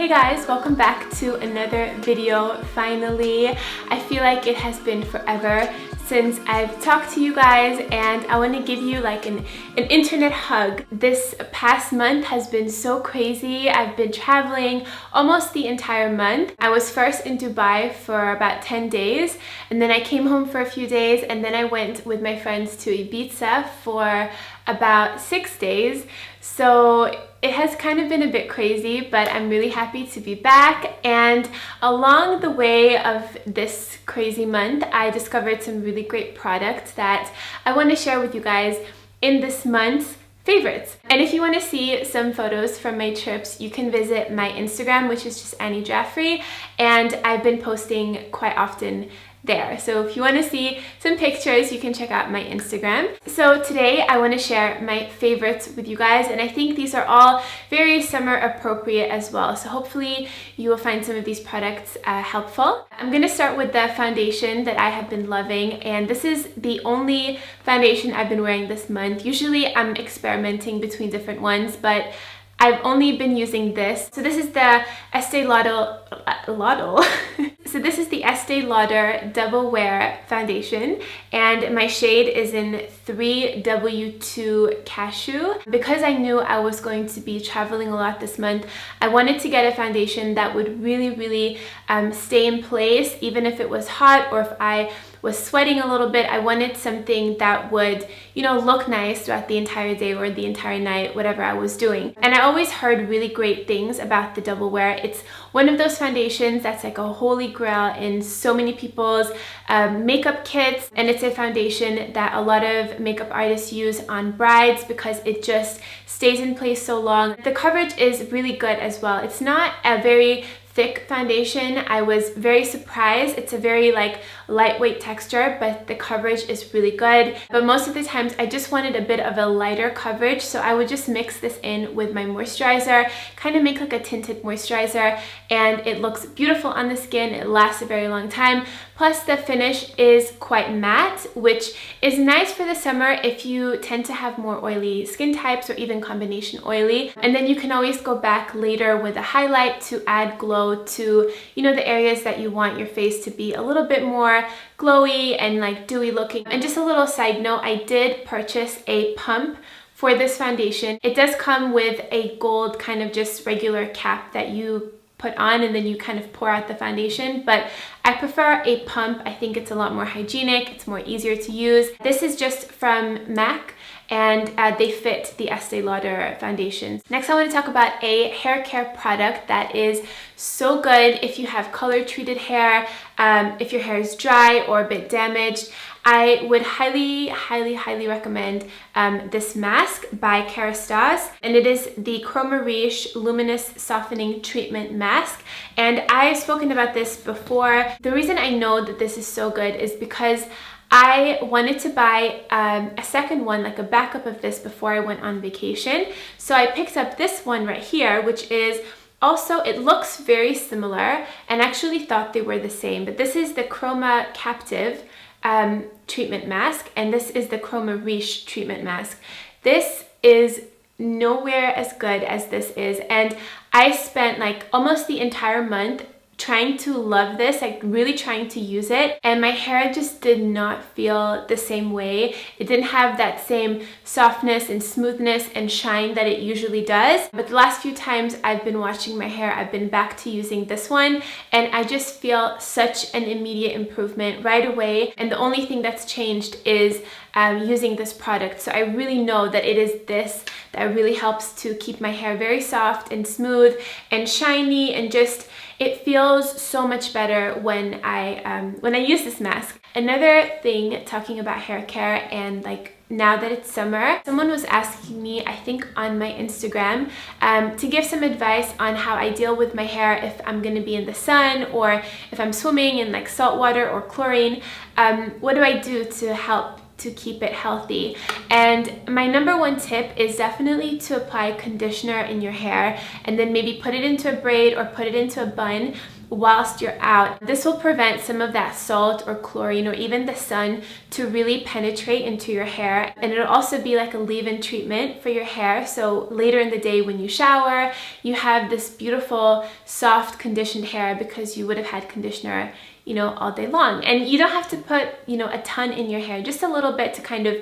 Hey guys, welcome back to another video. Finally, I feel like it has been forever since I've talked to you guys, and I want to give you like an internet hug. This past month has been so crazy. I've been traveling almost the entire month. I was first in Dubai for about 10 days, and then I came home for a few days, and then I went with my friends to Ibiza for about 6 days. So it has kind of been a bit crazy, but I'm really happy to be back. And along the way of this crazy month, I discovered some really great products that I want to share with you guys in this month's favorites. And if you want to see some photos from my trips, you can visit my Instagram, which is just Jaffrey, and I've been posting quite often there. So if you want to see some pictures, you can check out my Instagram. So today I want to share my favorites with you guys, and I think these are all very summer appropriate as well. So hopefully you will find some of these products helpful. I'm going to start with the foundation that I have been loving, and this is the only foundation I've been wearing this month. Usually I'm experimenting between different ones, but I've only been using this. So this is the Estee Lauder So this is the Estee Lauder Double Wear Foundation, and my shade is in 3W2 Cashew. Because I knew I was going to be traveling a lot this month, I wanted to get a foundation that would really stay in place even if it was hot or if I was sweating a little bit. I wanted something that would, you know, look nice throughout the entire day or the entire night, whatever I was doing. And I always heard really great things about the Double Wear. It's one of those foundations that's like a holy grail in so many people's makeup kits, and it's a foundation that a lot of makeup artists use on brides because it just stays in place so long. The coverage is really good as well. It's not a very thick foundation. I was very surprised. It's a very like lightweight texture, but the coverage is really good. But most of the times I just wanted a bit of a lighter coverage, so I would just mix this in with my moisturizer, kind of make like a tinted moisturizer, and it looks beautiful on the skin. It lasts a very long time. Plus the finish is quite matte, which is nice for the summer if you tend to have more oily skin types or even combination oily. And then you can always go back later with a highlight to add glow to, you know, the areas that you want your face to be a little bit more glowy and like dewy looking. And just a little side note, I did purchase a pump for this foundation. It does come with a gold kind of just regular cap that you put on and then you kind of pour out the foundation, but I prefer a pump. I think it's a lot more hygienic, it's more easier to use. This is just from MAC, and they fit the Estee Lauder foundations. Next, I want to talk about a hair care product that is so good if you have color treated hair, if your hair is dry or a bit damaged. I would highly recommend this mask by Kerastase, and it is the Chroma Riche Luminous Softening Treatment Mask. And I've spoken about this before. The reason I know that this is so good is because I wanted to buy a second one, like a backup of this, before I went on vacation. So I picked up this one right here, which is also, it looks very similar, and actually thought they were the same, but this is the Chroma Captive treatment mask, and this is the Chroma Riche treatment mask. This is nowhere as good as this is, and I spent like almost the entire month trying to love this, like really trying to use it, and my hair just did not feel the same way. It didn't have that same softness and smoothness and shine that it usually does. But the last few times I've been washing my hair, I've been back to using this one, and I just feel such an immediate improvement right away. And the only thing that's changed is using this product. So I really know that it is this that really helps to keep my hair very soft and smooth and shiny, and just it feels so much better when I use this mask. Another thing, talking about hair care and like now that it's summer, someone was asking me, I think on my Instagram, to give some advice on how I deal with my hair if I'm gonna be in the sun or if I'm swimming in like salt water or chlorine. What do I do to help to keep it healthy? And my number one tip is definitely to apply conditioner in your hair and then maybe put it into a braid or put it into a bun whilst you're out. This will prevent some of that salt or chlorine or even the sun to really penetrate into your hair, and it'll also be like a leave-in treatment for your hair, so later in the day when you shower you have this beautiful soft conditioned hair because you would have had conditioner, you know, all day long. And you don't have to put, you know, a ton in your hair, just a little bit to kind of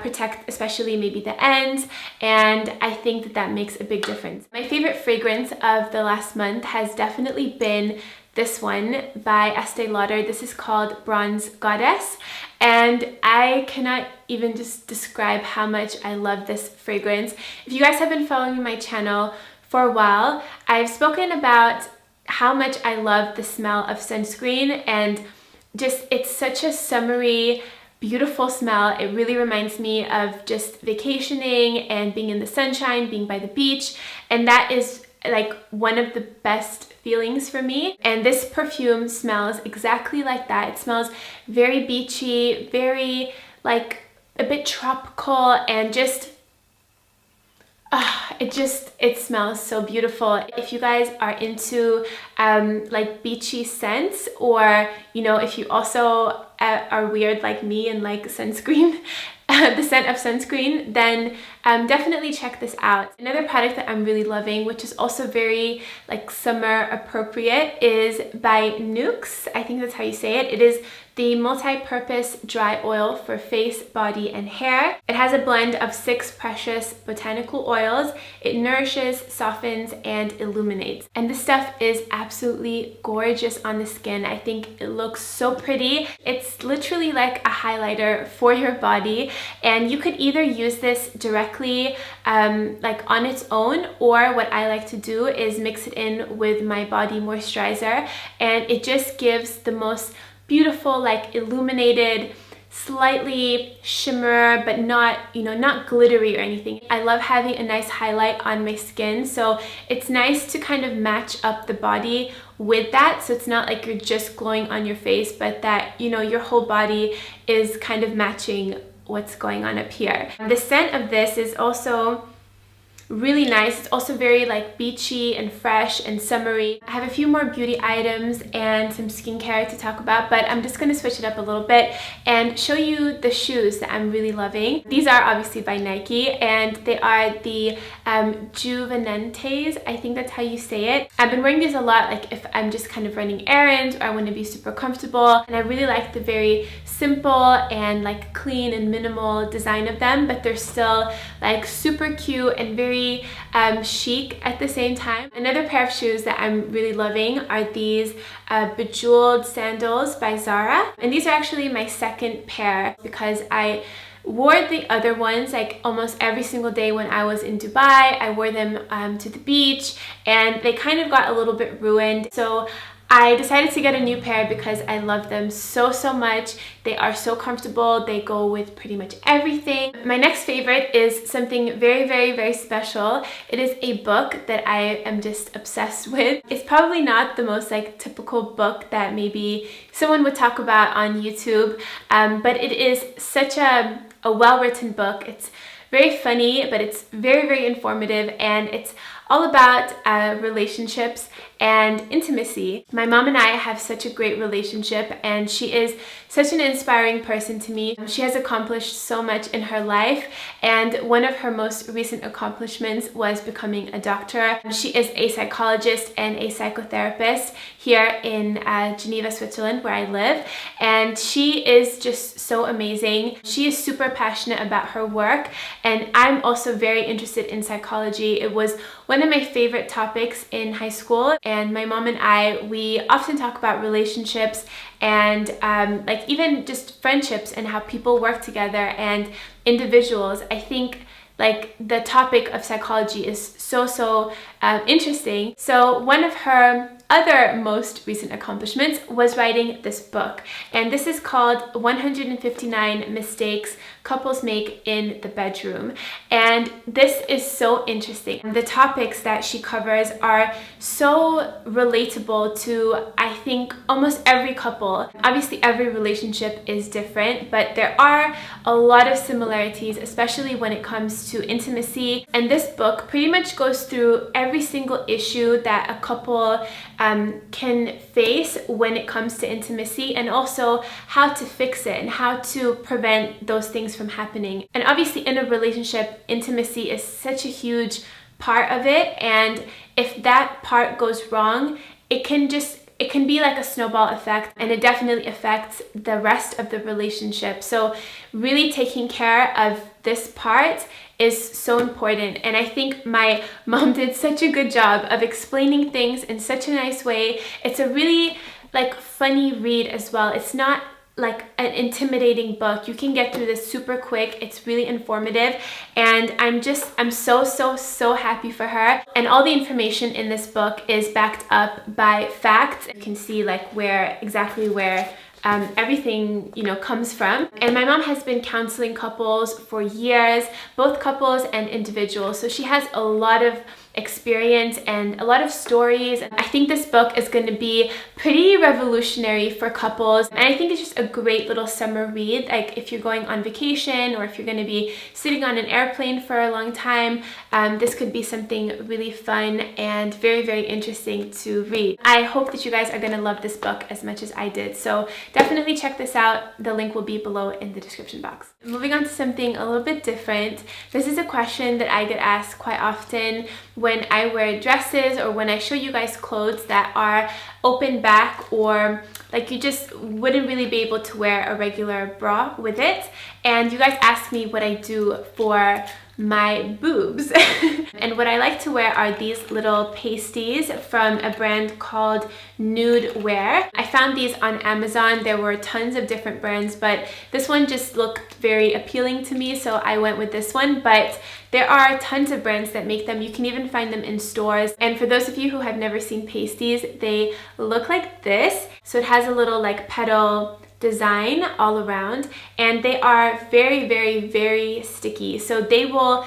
protect especially maybe the ends, and I think that that makes a big difference. My favorite fragrance of the last month has definitely been this one by Estee Lauder. This is called Bronze Goddess, and I cannot even just describe how much I love this fragrance. If you guys have been following my channel for a while, I've spoken about how much I love the smell of sunscreen, and just it's such a summery, beautiful smell. It really reminds me of just vacationing and being in the sunshine, being by the beach, and that is like one of the best feelings for me. And this perfume smells exactly like that. It smells very beachy, very like a bit tropical, and just it smells so beautiful. If you guys are into like beachy scents, or you know, if you also are weird like me and like sunscreen, the scent of sunscreen, then definitely check this out. Another product that I'm really loving, which is also very like summer appropriate, is by NUXE. I think that's how you say it. It is the multi-purpose dry oil for face, body, and hair. It has a blend of 6 precious botanical oils. It nourishes, softens, and illuminates. And this stuff is absolutely gorgeous on the skin. I think it looks so pretty. It's literally like a highlighter for your body, and you could either use this directly like on its own, or what I like to do is mix it in with my body moisturizer, and it just gives the most beautiful, like illuminated, slightly shimmer, but not, you know, not glittery or anything. I love having a nice highlight on my skin, so it's nice to kind of match up the body with that, so it's not like you're just glowing on your face, but that, you know, your whole body is kind of matching what's going on up here. The scent of this is also really nice. It's also very like beachy and fresh and summery. I have a few more beauty items and some skincare to talk about, but I'm just going to switch it up a little bit and show you the shoes that I'm really loving. These are obviously by Nike, and they are the Juvenates. I think that's how you say it. I've been wearing these a lot, like if I'm just kind of running errands or I want to be super comfortable, and I really like the very simple and like clean and minimal design of them, but they're still like super cute and very chic at the same time. Another pair of shoes that I'm really loving are these Bejeweled Sandals by Zara, and these are actually my second pair because I wore the other ones like almost every single day when I was in Dubai. I wore them to the beach, and they kind of got a little bit ruined, so I decided to get a new pair because I love them so much. They are so comfortable. They go with pretty much everything. My next favorite is something very special. It is a book that I am just obsessed with. It's probably not the most like typical book that maybe someone would talk about on YouTube, but it is such a well-written book. It's very funny, but it's very informative, and it's all about relationships and intimacy. My mom and I have such a great relationship, and she is such an inspiring person to me. She has accomplished so much in her life, and one of her most recent accomplishments was becoming a doctor. She is a psychologist and a psychotherapist here in Geneva, Switzerland, where I live, and she is just so amazing. She is super passionate about her work, and I'm also very interested in psychology. It was one of my favorite topics in high school, and my mom and I, we often talk about relationships and like even just friendships and how people work together and individuals. I think like the topic of psychology is so interesting. So one of her other most recent accomplishments was writing this book, and this is called 159 Mistakes Couples Make in the Bedroom, and this is so interesting. The topics that she covers are so relatable to, I think, almost every couple. Obviously every relationship is different, but there are a lot of similarities, especially when it comes to intimacy, and this book pretty much goes through every every single issue that a couple can face when it comes to intimacy, and also how to fix it and how to prevent those things from happening. And obviously in a relationship, intimacy is such a huge part of it, and if that part goes wrong, it can be like a snowball effect, and it definitely affects the rest of the relationship. So really taking care of this part is so important, and I think my mom did such a good job of explaining things in such a nice way. It's a really like funny read as well. It's not like an intimidating book. You can get through this super quick. It's really informative, and I'm so happy for her. And all the information in this book is backed up by facts. You can see like exactly where everything, you know, comes from. And my mom has been counseling couples for years, both couples and individuals, so she has a lot of experience and a lot of stories. I think this book is going to be pretty revolutionary for couples, and I think it's just a great little summer read. Like if you're going on vacation, or if you're going to be sitting on an airplane for a long time, this could be something really fun and very, very interesting to read. I hope that you guys are going to love this book as much as I did, so definitely check this out. The link will be below in the description box. Moving on to something a little bit different. This is a question that I get asked quite often when I wear dresses, or when I show you guys clothes that are open back, or like you just wouldn't really be able to wear a regular bra with it. And you guys ask me what I do for my boobs. And what I like to wear are these little pasties from a brand called Nudwear. I found these on Amazon. There were tons of different brands, but this one just looked very appealing to me, so I went with this one. But there are tons of brands that make them. You can even find them in stores. And for those of you who have never seen pasties, they look like this. So it has a little like petal design all around, and they are very, very, very sticky. So they will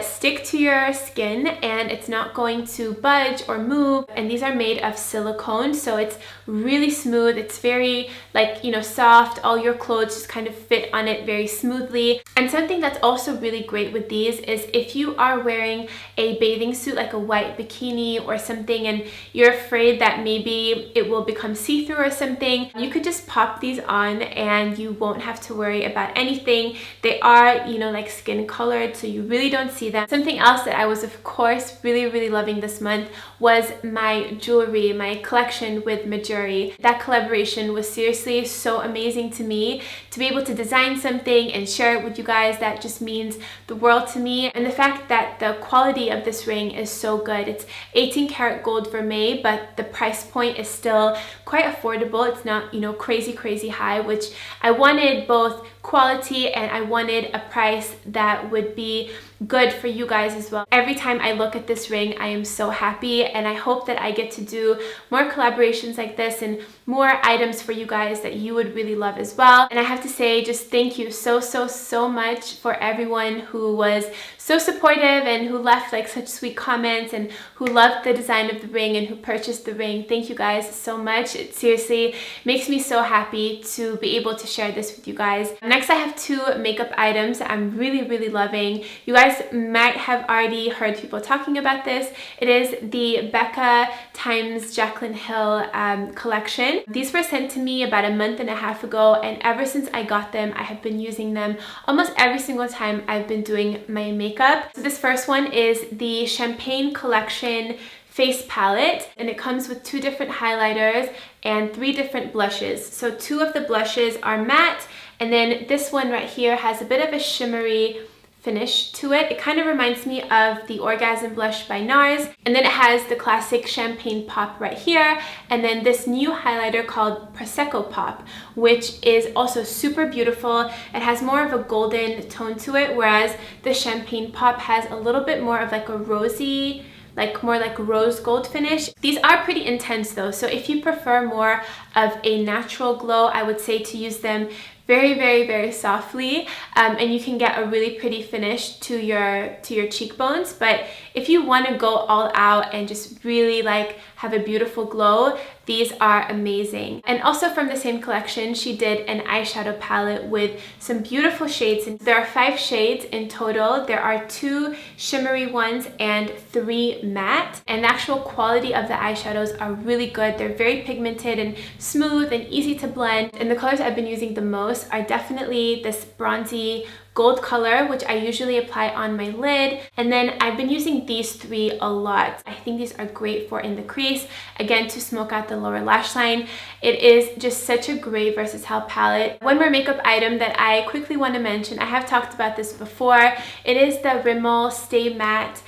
stick to your skin, and it's not going to budge or move. And these are made of silicone, so it's really smooth. It's very like, you know, soft. All your clothes just kind of fit on it very smoothly. And something that's also really great with these is if you are wearing a bathing suit, like a white bikini or something, and you're afraid that maybe it will become see-through or something, you could just pop these on and you won't have to worry about anything. They are, you know, like skin colored, so you really don't see them. Something else that I was of course really loving this month was my jewelry, my collection with Mejuri. That collaboration was seriously so amazing to me. To be able to design something and share it with you guys, that just means the world to me. And the fact that the quality of this ring is so good. It's 18 karat gold vermeil, but the price point is still quite affordable. It's not, you know, crazy high, which I wanted both quality and I wanted a price that would be good for you guys as well. Every time I look at this ring, I am so happy, and I hope that I get to do more collaborations like this and more items for you guys that you would really love as well. And I have to say, just thank you so much for everyone who was so supportive and who left like such sweet comments and who loved the design of the ring and who purchased the ring. Thank you guys so much. It seriously makes me so happy to be able to share this with you guys. Next, I have two makeup items that I'm really loving. You guys might have already heard people talking about this. It is the Becca times Jaclyn Hill collection. These were sent to me about a month and a half ago, and ever since I got them, I have been using them almost every single time I've been doing my makeup. So this first one is the Champagne Collection face palette, and it comes with 2 different highlighters and 3 different blushes. So 2 of the blushes are matte, and then this one right here has a bit of a shimmery finish to it. It kind of reminds me of the Orgasm blush by NARS, and then it has the classic champagne pop right here, and then this new highlighter called Prosecco Pop, which is also super beautiful. It has more of a golden tone to it, whereas the champagne pop has a little bit more of like a rosy, like more like rose gold finish. These are pretty intense though, so if you prefer more of a natural glow, I would say to use them very softly, and you can get a really pretty finish to your cheekbones. But if you want to go all out and just really like have a beautiful glow, These are amazing. And also from the same collection, she did an eyeshadow palette with some beautiful shades. And there are 5 shades in total. There are 2 shimmery ones and 3 matte. And the actual quality of the eyeshadows are really good. They're very pigmented and smooth and easy to blend. And the colors I've been using the most are definitely this bronzy gold color, which I usually apply on my lid, and then I've been using these 3 a lot. I think these are great for in the crease, again to smoke out the lower lash line. It is just such a great versatile palette. One more makeup item that I quickly want to mention, I have talked about this before, it is the Rimmel Stay Matte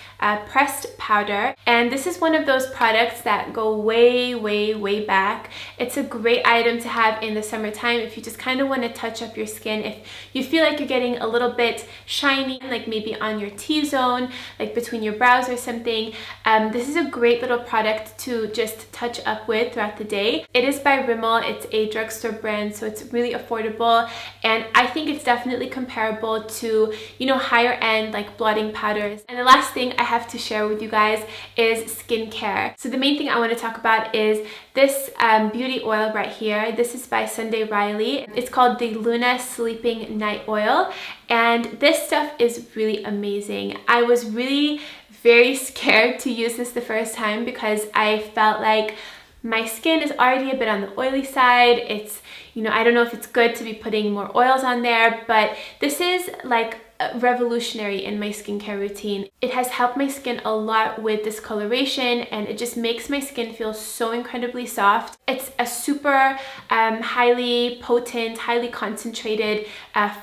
pressed powder, and this is one of those products that go way back. It's a great item to have in the summertime if you just kind of want to touch up your skin, if you feel like you're getting a little bit shiny, like maybe on your T-zone, like between your brows or something. This is a great little product to just touch up with throughout the day. It is by Rimmel. It's a drugstore brand, so it's really affordable, and I think it's definitely comparable to, you know, higher end like blotting powders. And the last thing I have to share with you guys is skincare. So the main thing I want to talk about is this beauty oil right here. This is by Sunday Riley. It's called the Luna Sleeping Night Oil, and this stuff is really amazing. I was really very scared to use this the first time because I felt like my skin is already a bit on the oily side. It's, you know, I don't know if it's good to be putting more oils on there, but this is like revolutionary in my skincare routine. It has helped my skin a lot with discoloration, and it just makes my skin feel so incredibly soft. It's a super highly potent, highly concentrated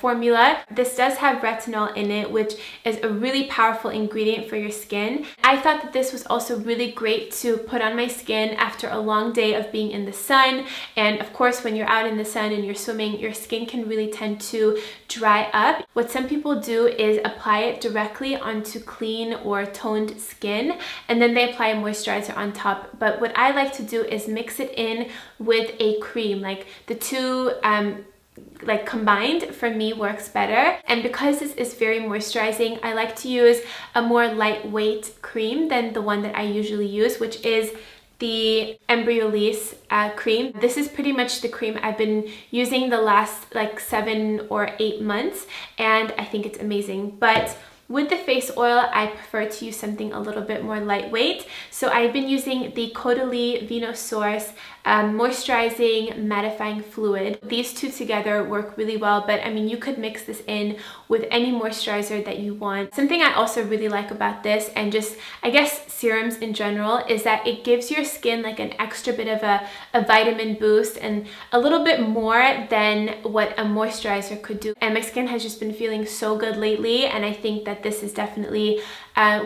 formula. This does have retinol in it, which is a really powerful ingredient for your skin. I thought that this was also really great to put on my skin after a long day of being in the sun, and of course when you're out in the sun and you're swimming, your skin can really tend to dry up. What some people do is apply it directly onto clean or toned skin, and then they apply a moisturizer on top. But what I like to do is mix it in with a cream, like the two like combined for me works better. And because this is very moisturizing, I like to use a more lightweight cream than the one that I usually use, which is the Embryolisse cream. This is pretty much the cream I've been using the last like 7 or 8 months, and I think it's amazing. But with the face oil, I prefer to use something a little bit more lightweight. So I've been using the Caudalie Vino Source moisturizing mattifying fluid. These two together work really well, but I mean, you could mix this in with any moisturizer that you want. Something I also really like about this, and just I guess serums in general, is that it gives your skin like an extra bit of a vitamin boost, and a little bit more than what a moisturizer could do. And my skin has just been feeling so good lately, and I think that this is definitely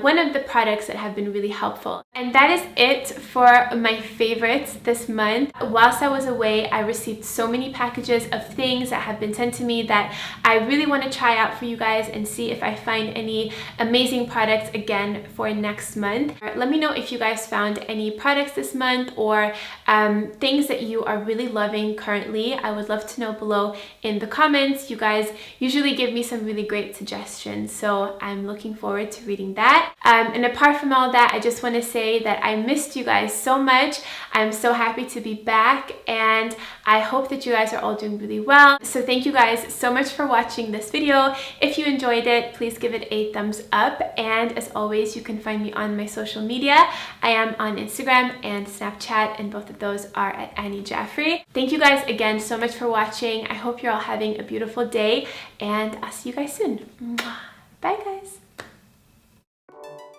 one of the products that have been really helpful. And that is it for my favorites this month. Whilst I was away, I received so many packages of things that have been sent to me that I really want to try out for you guys and see if I find any amazing products again for next month. Let me know if you guys found any products this month, or things that you are really loving currently. I would love to know below in the comments. You guys usually give me some really great suggestions, so I'm looking forward to reading that. And apart from all that, I just want to say that I missed you guys so much. I'm so happy to be back, and I hope that you guys are all doing really well. So thank you guys so much for watching this video. If you enjoyed it, please give it a thumbs up, and as always, you can find me on my social media. I am on Instagram and Snapchat, and both of those are at Annie Jaffrey. Thank you guys again so much for watching. I hope you're all having a beautiful day, and I'll see you guys soon. Bye guys.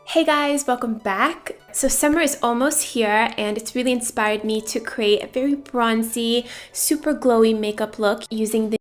Hey guys, welcome back. So summer is almost here, and it's really inspired me to create a very bronzy, super glowy makeup look using the